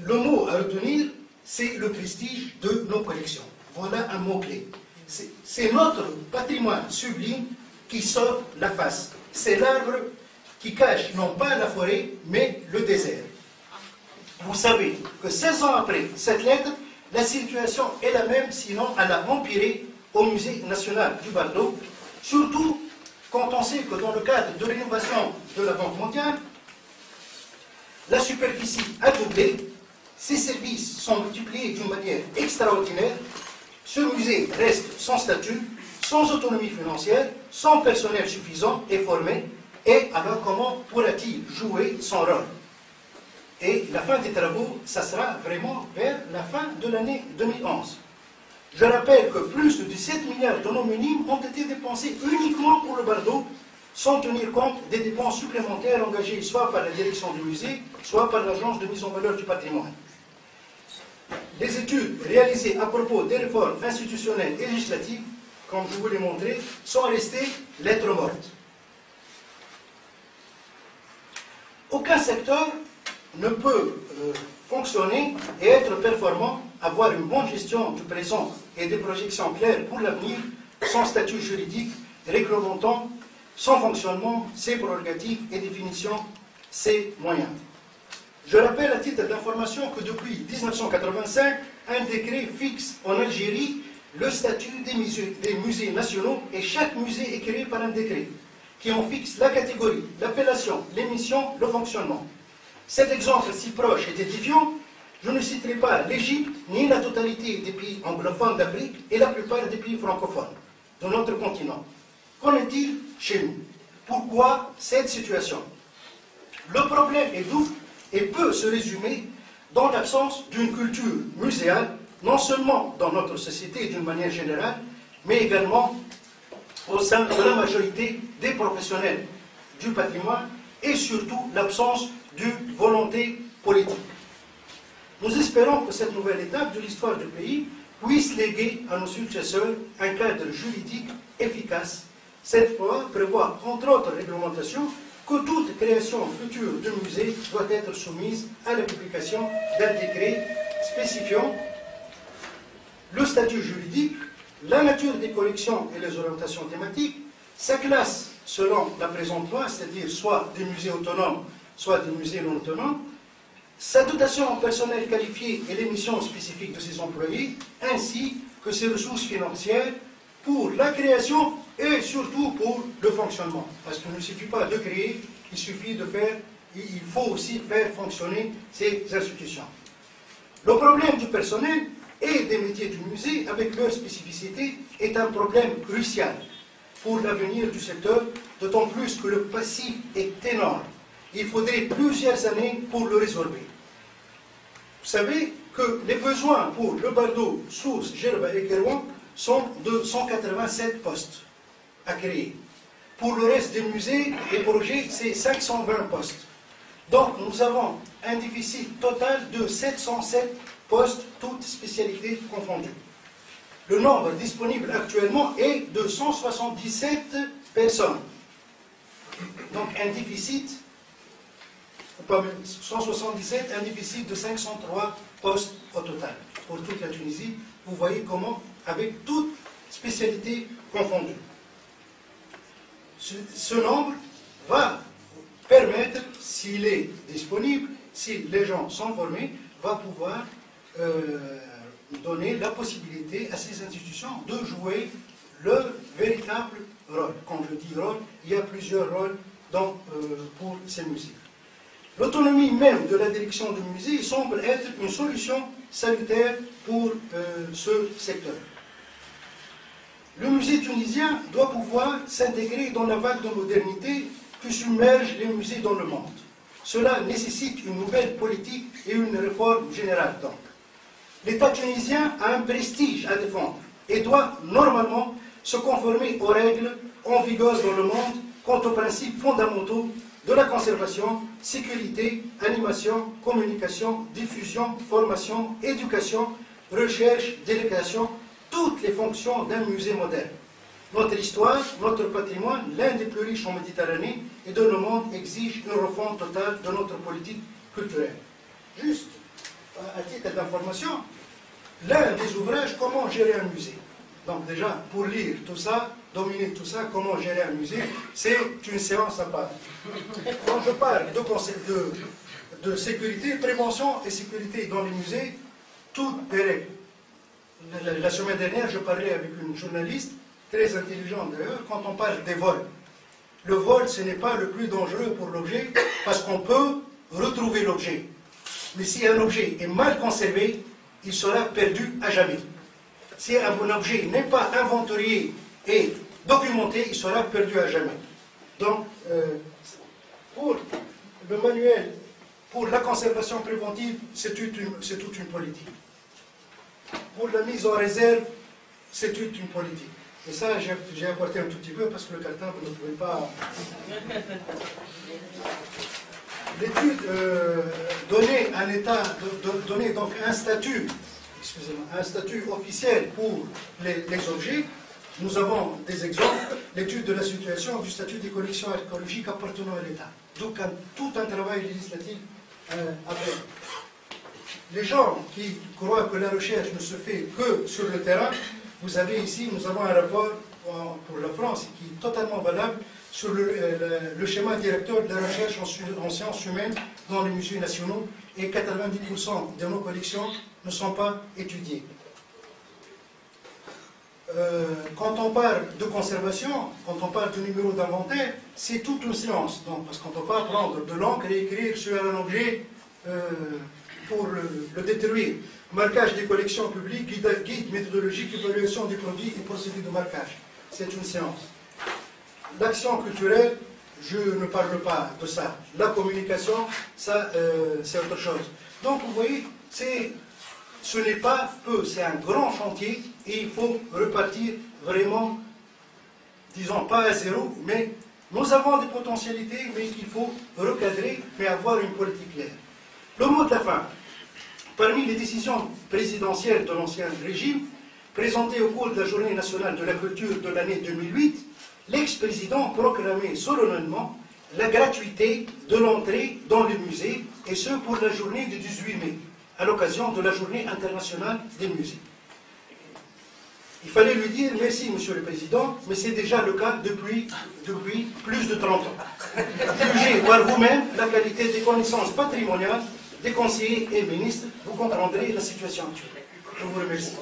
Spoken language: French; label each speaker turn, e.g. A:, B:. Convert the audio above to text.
A: le mot à retenir, c'est le prestige de nos collections. Voilà un mot-clé. C'est notre patrimoine sublime qui sauve la face. C'est l'arbre qui cache non pas la forêt, mais le désert. Vous savez que 16 ans après cette lettre, la situation est la même, sinon elle a empiré au Musée national du Bardo, surtout quand on sait que dans le cadre de rénovation de la Banque mondiale, la superficie a doublé, ses services sont multipliés d'une manière extraordinaire, ce musée reste sans statut, sans autonomie financière, sans personnel suffisant et formé, et alors comment pourra-t-il jouer son rôle? Et la fin des travaux, ça sera vraiment vers la fin de l'année 2011. Je rappelle que plus de 17 milliards d'euros minimes ont été dépensés uniquement pour le Bardo, sans tenir compte des dépenses supplémentaires engagées soit par la direction du musée, soit par l'Agence de mise en valeur du patrimoine. Les études réalisées à propos des réformes institutionnelles et législatives, comme je vous l'ai montré, sont restées lettres mortes. Aucun secteur ne peut fonctionner et être performant, avoir une bonne gestion du présent et des projections claires pour l'avenir, sans statut juridique réglementant son fonctionnement, ses prérogatives et définitions, ses moyens. Je rappelle à titre d'information que depuis 1985, un décret fixe en Algérie le statut des musées nationaux et chaque musée est créé par un décret qui en fixe la catégorie, l'appellation, les missions, le fonctionnement. Cet exemple si proche est édifiant. Je ne citerai pas l'Égypte ni la totalité des pays anglophones d'Afrique et la plupart des pays francophones de notre continent. Qu'en est-il chez nous? Pourquoi cette situation? Le problème est double et peut se résumer dans l'absence d'une culture muséale, non seulement dans notre société d'une manière générale, mais également au sein de la majorité des professionnels du patrimoine et surtout l'absence d'une volonté politique. Nous espérons que cette nouvelle étape de l'histoire du pays puisse léguer à nos successeurs un cadre juridique efficace. Cette loi prévoit, entre autres réglementations, que toute création future de musée doit être soumise à la publication d'un décret spécifiant le statut juridique, la nature des collections et les orientations thématiques, sa classe selon la présente loi, c'est-à-dire soit des musées autonomes, soit des musées non autonomes, sa dotation en personnel qualifié et les missions spécifiques de ses employés, ainsi que ses ressources financières pour la création et surtout pour le fonctionnement. Parce qu'il ne suffit pas de créer, il faut aussi faire fonctionner ces institutions. Le problème du personnel et des métiers du musée, avec leur spécificité, est un problème crucial pour l'avenir du secteur, d'autant plus que le passif est énorme. Il faudrait plusieurs années pour le résorber. Vous savez que les besoins pour le Bardo, Sousse, Gerba et Kerouan sont de 187 postes à créer. Pour le reste des musées et projets, c'est 520 postes. Donc nous avons un déficit total de 707 postes, toutes spécialités confondues. Le nombre disponible actuellement est de 177 personnes. Donc un déficit, 177, un déficit de 503 postes au total pour toute la Tunisie. Vous voyez comment, avec toutes spécialités confondues. Ce nombre va permettre, s'il est disponible, si les gens sont formés, va pouvoir donner la possibilité à ces institutions de jouer leur véritable rôle. Quand je dis rôle, il y a plusieurs rôles pour ces musées. L'autonomie même de la direction du musée semble être une solution salutaire pour ce secteur. Le musée tunisien doit pouvoir s'intégrer dans la vague de modernité qui submerge les musées dans le monde. Cela nécessite une nouvelle politique et une réforme générale donc. L'État tunisien a un prestige à défendre et doit normalement se conformer aux règles en vigueur dans le monde quant aux principes fondamentaux de la conservation, sécurité, animation, communication, diffusion, formation, éducation, recherche, délégation, toutes les fonctions d'un musée moderne. Notre histoire, notre patrimoine, l'un des plus riches en Méditerranée et de le monde, exige une refonte totale de notre politique culturelle. Juste à titre d'information, l'un des ouvrages, comment gérer un musée. Donc déjà, pour lire tout ça, dominer tout ça, comment gérer un musée, c'est une séance à part. Quand je parle de sécurité, prévention et sécurité dans les musées, toutes les règles. La semaine dernière, je parlais avec une journaliste, très intelligente d'ailleurs, quand on parle des vols. Le vol, ce n'est pas le plus dangereux pour l'objet, parce qu'on peut retrouver l'objet. Mais si un objet est mal conservé, il sera perdu à jamais. Si un objet n'est pas inventorié et documenté, il sera perdu à jamais. Donc, pour le manuel, pour la conservation préventive, c'est toute une politique. Pour la mise en réserve, c'est toute une politique. Et ça, j'ai apporté un tout petit peu parce que le cartable ne pouvait pas... L'étude donnait un état, donnait donc un statut, excusez-moi, un statut officiel pour les objets. Nous avons des exemples, l'étude de la situation du statut des collections archéologiques appartenant à l'État. Donc tout un travail législatif après. Les gens qui croient que la recherche ne se fait que sur le terrain, vous avez ici, nous avons un rapport pour la France qui est totalement valable sur le schéma directeur de la recherche en sciences humaines dans les musées nationaux, et 90% de nos collections ne sont pas étudiées. Quand on parle de conservation, quand on parle de numéro d'inventaire, c'est toute une science. Donc, parce qu'on ne peut pas prendre de l'encre et écrire sur un objet pour le détruire. Marquage des collections publiques, guide méthodologique, évaluation des produits et procédures de marquage. C'est une science. L'action culturelle, je ne parle pas de ça. La communication, ça, c'est autre chose. Donc, vous voyez, ce n'est pas peu, c'est un grand chantier et il faut repartir vraiment, disons pas à zéro, mais nous avons des potentialités, mais il faut recadrer, mais avoir une politique claire. Le mot de la fin. Parmi les décisions présidentielles de l'ancien régime, présentées au cours de la Journée nationale de la culture de l'année 2008, l'ex-président proclamait solennellement la gratuité de l'entrée dans les musées, et ce pour la journée du 18 mai, à l'occasion de la Journée internationale des musées. Il fallait lui dire merci, Monsieur le Président, mais c'est déjà le cas depuis plus de 30 ans. Jugez par vous-même la qualité des connaissances patrimoniales des conseillers et ministres, vous comprendrez la situation actuelle. Je vous remercie.